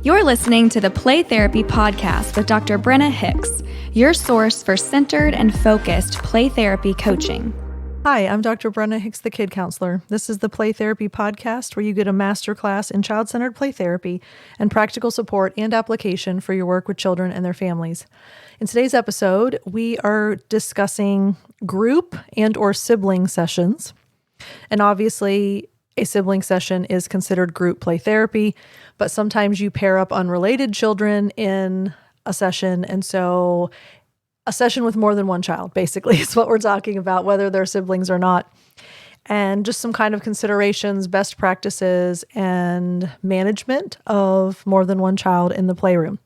You're listening to the Play Therapy Podcast with Dr. Brenna Hicks, your source for centered and focused play therapy coaching. Hi, I'm Dr. Brenna Hicks, the Kid Counselor. This is the Play Therapy Podcast where you get a masterclass in child-centered play therapy and practical support and application for your work with children and their families. In today's episode, we are discussing group and or sibling sessions. And obviously, a sibling session is considered group play therapy, but sometimes you pair up unrelated children in a session. And so a session with more than one child, basically, is what we're talking about, whether they're siblings or not. And just some kind of considerations, best practices, and management of more than one child in the playroom.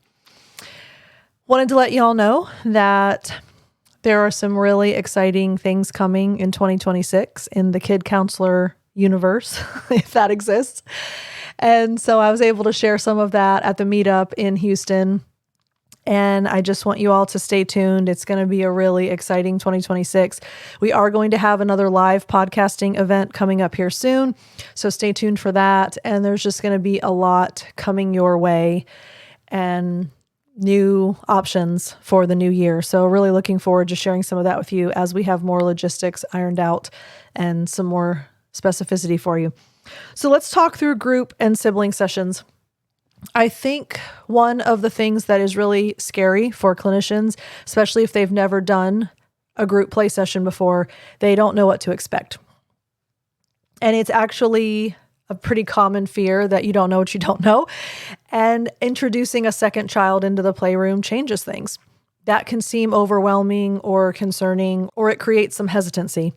Wanted to let you all know that there are some really exciting things coming in 2026 in the Kid Counselor universe, if that exists. And so I was able to share some of that at the meetup in Houston. And I just want you all to stay tuned. It's going to be a really exciting 2026. We are going to have another live podcasting event coming up here soon. So stay tuned for that. And there's just going to be a lot coming your way and new options for the new year. So really looking forward to sharing some of that with you as we have more logistics ironed out and some more specificity for you. So let's talk through group and sibling sessions. I think one of the things that is really scary for clinicians, especially if they've never done a group play session before, they don't know what to expect. And it's actually a pretty common fear that you don't know what you don't know. And introducing a second child into the playroom changes things. That can seem overwhelming or concerning, or it creates some hesitancy,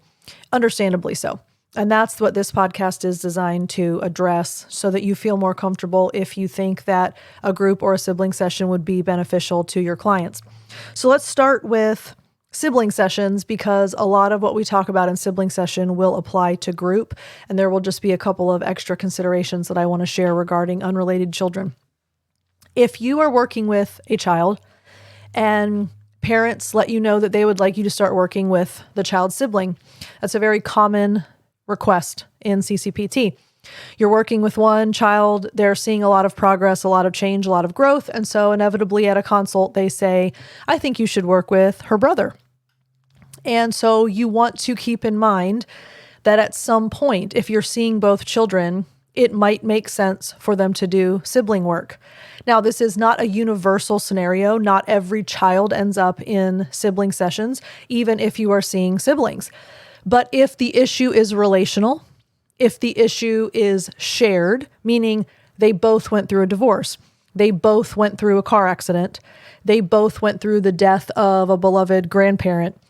understandably so. And that's what this podcast is designed to address, so that you feel more comfortable if you think that a group or a sibling session would be beneficial to your clients. So let's start with sibling sessions, because a lot of what we talk about in sibling session will apply to group, and there will just be a couple of extra considerations that I want to share regarding unrelated children. If you are working with a child and parents let you know that they would like you to start working with the child's sibling, that's a very common request in CCPT. You're working with one child, they're seeing a lot of progress, a lot of change, a lot of growth. And so inevitably at a consult, they say, I think you should work with her brother. And so you want to keep in mind that at some point, if you're seeing both children, it might make sense for them to do sibling work. Now, this is not a universal scenario. Not every child ends up in sibling sessions, even if you are seeing siblings. But if the issue is relational, if the issue is shared, meaning they both went through a divorce, they both went through a car accident, they both went through the death of a beloved grandparent,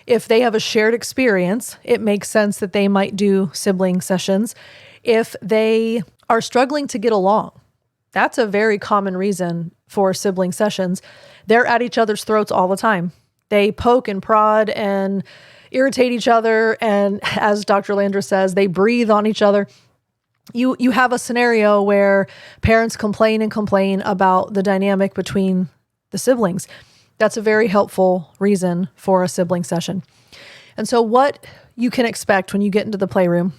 if they have a shared experience, it makes sense that they might do sibling sessions. If they are struggling to get along, that's a very common reason for sibling sessions. They're at each other's throats all the time. They poke and prod and irritate each other. And as Dr. Landreth says, they breathe on each other. You have a scenario where parents complain about the dynamic between the siblings. That's a very helpful reason for a sibling session. And so what you can expect when you get into the playroom,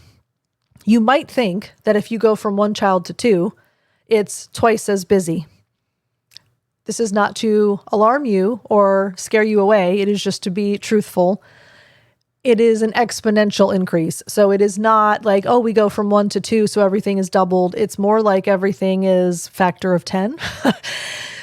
you might think that if you go from one child to two, it's twice as busy. This is not to alarm you or scare you away. It is just to be truthful. It is an exponential increase. So it is not like, oh, we go from 1 to 2, so everything is doubled. It's more like everything is factor of 10.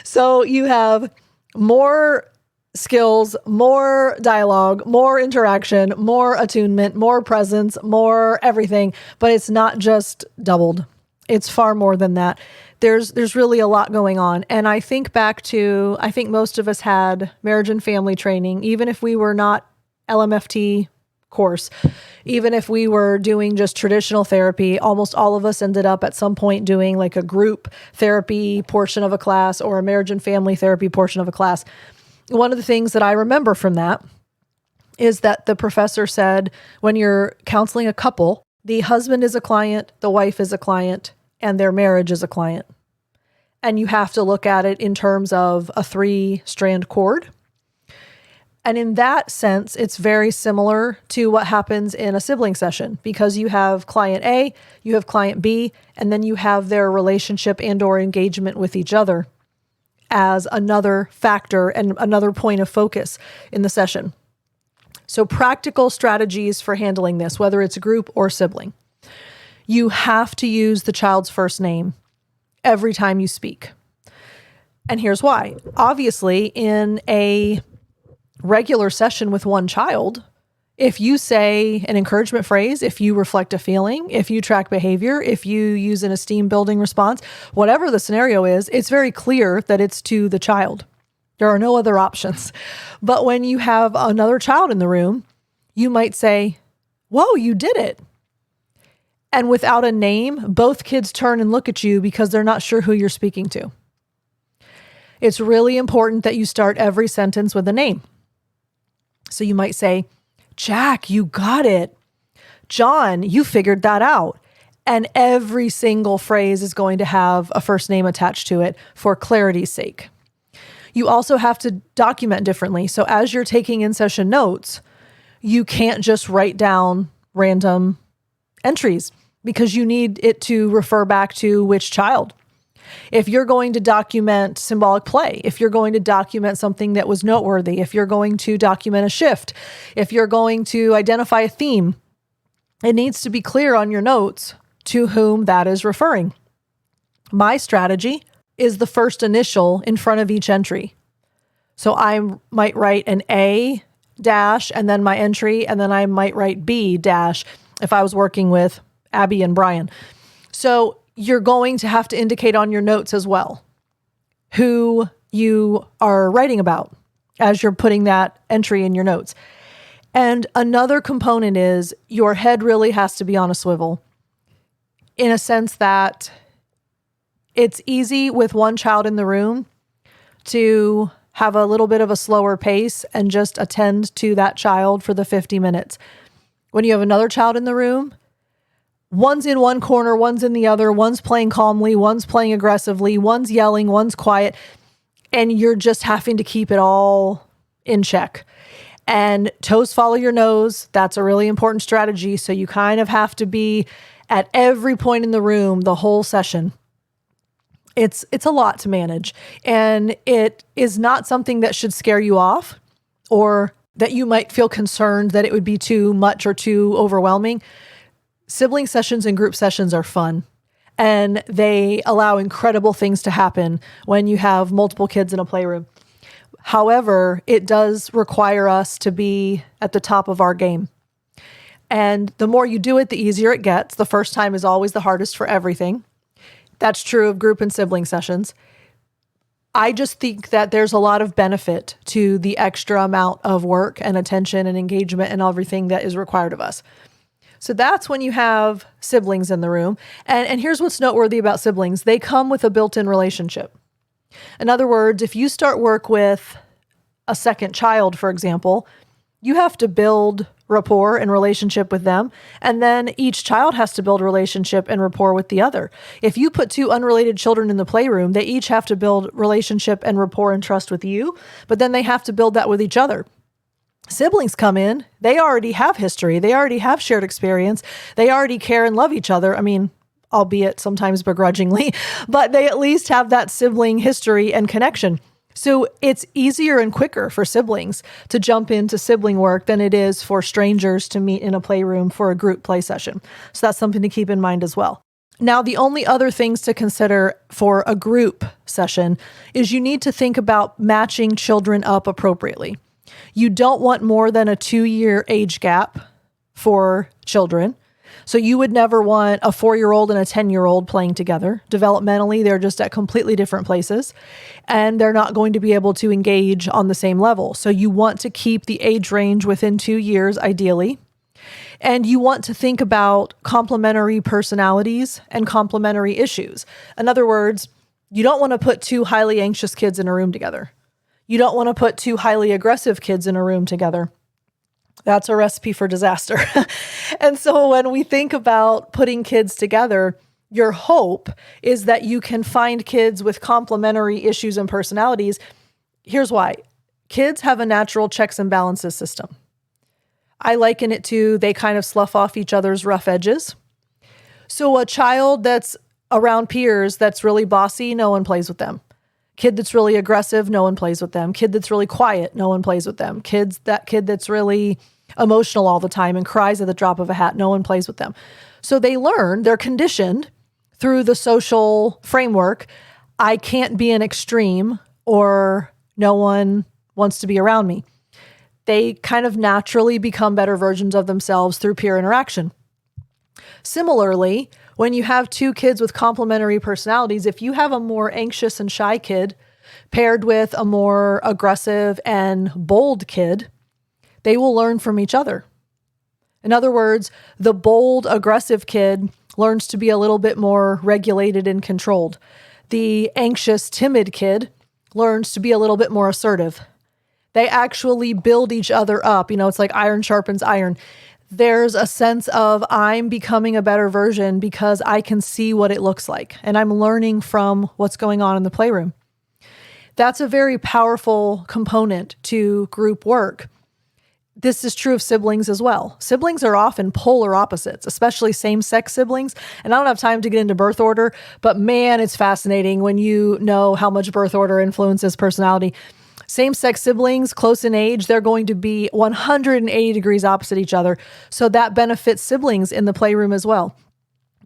So you have more skills, more dialogue, more interaction, more attunement, more presence, more everything, but it's not just doubled. It's far more than that. There's really a lot going on. And I think back to, I think most of us had marriage and family training, even if we were not LMFT course, even if we were doing just traditional therapy, almost all of us ended up at some point doing like a group therapy portion of a class or a marriage and family therapy portion of a class. One of the things that I remember from that is that the professor said, when you're counseling a couple, the husband is a client, the wife is a client, and their marriage is a client. And you have to look at it in terms of a 3-strand cord. And in that sense, it's very similar to what happens in a sibling session, because you have client A, you have client B, and then you have their relationship and or engagement with each other as another factor and another point of focus in the session. So practical strategies for handling this, whether it's a group or sibling. You have to use the child's first name every time you speak. And here's why. Obviously, in a regular session with one child, if you say an encouragement phrase, if you reflect a feeling, if you track behavior, if you use an esteem building response, whatever the scenario is, it's very clear that it's to the child. There are no other options. But when you have another child in the room, you might say, "Whoa, you did it." And without a name, both kids turn and look at you because they're not sure who you're speaking to. It's really important that you start every sentence with a name. So you might say, "Jack, you got it. John, you figured that out." And every single phrase is going to have a first name attached to it for clarity's sake. You also have to document differently. So as you're taking in-session notes, you can't just write down random entries because you need it to refer back to which child. If you're going to document symbolic play, if you're going to document something that was noteworthy, if you're going to document a shift, if you're going to identify a theme, it needs to be clear on your notes to whom that is referring. My strategy is the first initial in front of each entry. So I might write an A dash and then my entry, and then I might write B dash if I was working with Abby and Brian. So you're going to have to indicate on your notes as well who you are writing about as you're putting that entry in your notes. And another component is your head really has to be on a swivel, in a sense that it's easy with one child in the room to have a little bit of a slower pace and just attend to that child for the 50 minutes. When you have another child in the room, one's in one corner, one's in the other, one's playing calmly, one's playing aggressively, one's yelling, one's quiet, and you're just having to keep it all in check. And toes follow your nose. That's a really important strategy. So you kind of have to be at every point in the room the whole session. It's a lot to manage, and it is not something that should scare you off or that you might feel concerned that it would be too much or too overwhelming. Sibling sessions and group sessions are fun, and they allow incredible things to happen when you have multiple kids in a playroom. However, it does require us to be at the top of our game. And the more you do it, the easier it gets. The first time is always the hardest for everything. That's true of group and sibling sessions. I just think that there's a lot of benefit to the extra amount of work and attention and engagement and everything that is required of us. So that's when you have siblings in the room. And here's what's noteworthy about siblings. They come with a built-in relationship. In other words, if you start work with a second child, for example, you have to build rapport and relationship with them. And then each child has to build a relationship and rapport with the other. If you put two unrelated children in the playroom, they each have to build relationship and rapport and trust with you, but then they have to build that with each other. Siblings come in, they already have history. They already have shared experience. They already care and love each other. I mean, albeit sometimes begrudgingly, but they at least have that sibling history and connection. So it's easier and quicker for siblings to jump into sibling work than it is for strangers to meet in a playroom for a group play session. So that's something to keep in mind as well. Now, the only other things to consider for a group session is you need to think about matching children up appropriately. You don't want more than a 2-year age gap for children. So you would never want a 4-year-old and a 10-year-old playing together. Developmentally, they're just at completely different places, and they're not going to be able to engage on the same level. So you want to keep the age range within 2 years, ideally. And you want to think about complementary personalities and complementary issues. In other words, you don't want to put two highly anxious kids in a room together. You don't want to put two highly aggressive kids in a room together. That's a recipe for disaster. And so when we think about putting kids together, your hope is that you can find kids with complementary issues and personalities. Here's why. kids have a natural checks and balances system. I liken it to they kind of slough off each other's rough edges. So a child that's around peers that's really bossy, no one plays with them. Kid that's really aggressive, no one plays with them. Kid that's really quiet, no one plays with them. Kid that's really emotional all the time and cries at the drop of a hat, no one plays with them. So they learn, they're conditioned through the social framework. I can't be an extreme or no one wants to be around me. They kind of naturally become better versions of themselves through peer interaction. Similarly, when you have two kids with complementary personalities, if you have a more anxious and shy kid paired with a more aggressive and bold kid, they will learn from each other. In other words, the bold, aggressive kid learns to be a little bit more regulated and controlled. The anxious, timid kid learns to be a little bit more assertive. They actually build each other up. It's like iron sharpens iron. There's a sense of I'm becoming a better version because I can see what it looks like and I'm learning from what's going on in the playroom. That's a very powerful component to group work. This is true of siblings as well. Siblings are often polar opposites, especially same-sex siblings. And I don't have time to get into birth order, but man, it's fascinating when you know how much birth order influences personality. Same-sex siblings, close in age, they're going to be 180 degrees opposite each other. So that benefits siblings in the playroom as well.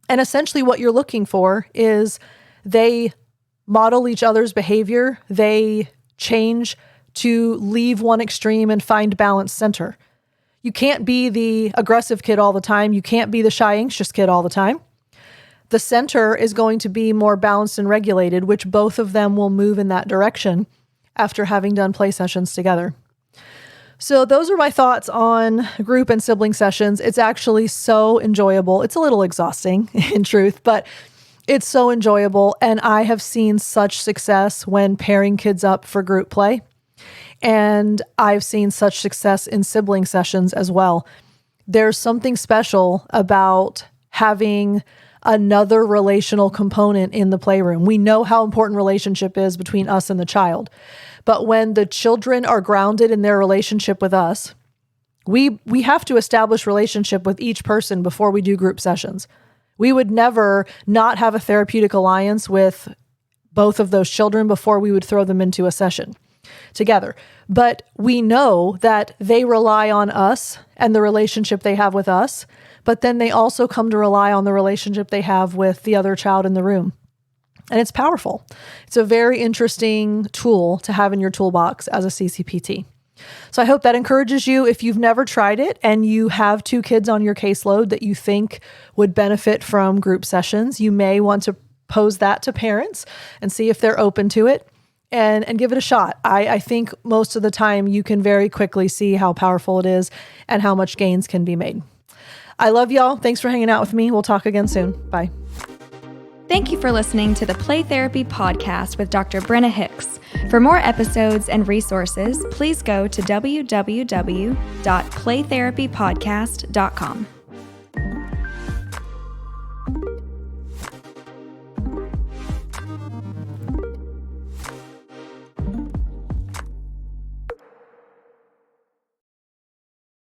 And essentially what you're looking for is they model each other's behavior. They change to leave one extreme and find balance center. You can't be the aggressive kid all the time. You can't be the shy, anxious kid all the time. The center is going to be more balanced and regulated, which both of them will move in that direction after having done play sessions together. So those are my thoughts on group and sibling sessions. It's actually so enjoyable. It's a little exhausting in truth, but it's so enjoyable. And I have seen such success when pairing kids up for group play. And I've seen such success in sibling sessions as well. There's something special about having another relational component in the playroom. We know how important relationship is between us and the child. But when the children are grounded in their relationship with us, we have to establish relationship with each person before we do group sessions. We would never not have a therapeutic alliance with both of those children before we would throw them into a session together. But we know that they rely on us and the relationship they have with us, but then they also come to rely on the relationship they have with the other child in the room. And it's powerful. It's a very interesting tool to have in your toolbox as a CCPT. So I hope that encourages you. If you've never tried it and you have two kids on your caseload that you think would benefit from group sessions, you may want to pose that to parents and see if they're open to it and give it a shot. I think most of the time you can very quickly see how powerful it is and how much gains can be made. I love y'all. Thanks for hanging out with me. We'll talk again soon. Bye. Thank you for listening to the Play Therapy Podcast with Dr. Brenna Hicks. For more episodes and resources, please go to www.playtherapypodcast.com.